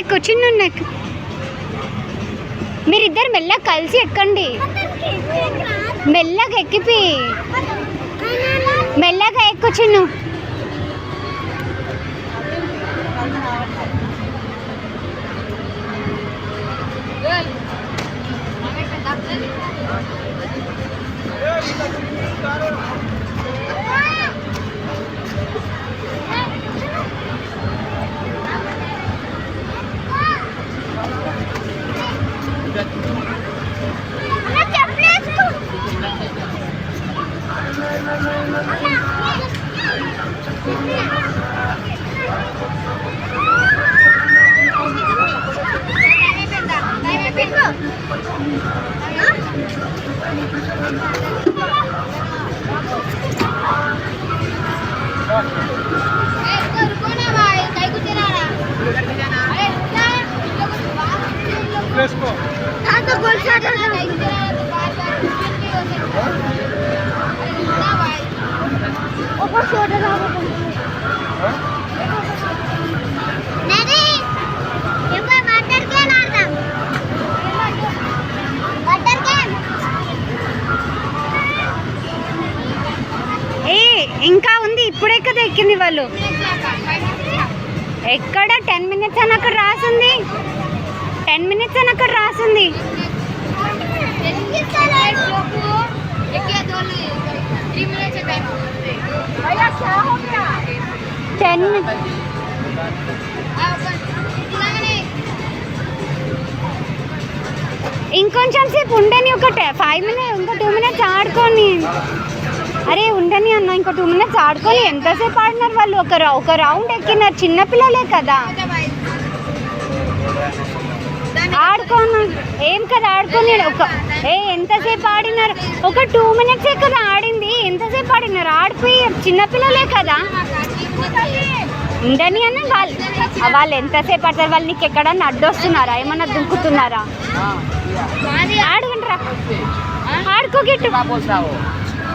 ఎక్కు చిన్న ఎక్కు. మీరిద్దరు మెల్లగా కలిసి ఎక్కండి. మెల్లగా ఎక్కిపి మెల్లగా ఎక్కు చిన్ను. ఇంకా ఉంది, ఇప్పుడే కదా ఎక్కింది వాళ్ళు. ఎక్కడ 10 minutes అని అక్కడ రాసింది. 10 minutes అని అక్కడ రాసింది. 10 ఇంకొంచెం సేపు ఉండని, ఒక 5 minutes, ఇంకా 2 minutes ఆడుకొని. అరే ఉండని అన్న, ఇంకో 2 minutes ఆడుకొని. ఎంతసేపు ఆడినారు వాళ్ళు? ఒక రౌండ్ ఎక్కినారు. చిన్నపిల్లలే కదా, ఆడుకోను ఏం కదా ఆడుకొని. ఎంతసేపు ఆడినారు? ఒక 2 minutes కదా ఆడింది. ఎంతసేపు ఆడినారు? ఆడిపోయి చిన్నపిల్లలే కదా, ఉండని అన్న. వాళ్ళు ఎంతసేపు ఆడతారు? వాళ్ళు నీకు ఎక్కడన్నా అడ్డొస్తున్నారా? ఏమన్నా దుంకుతున్నారా? ఆడుకుంటారా? ఆడుకోగిట్టు.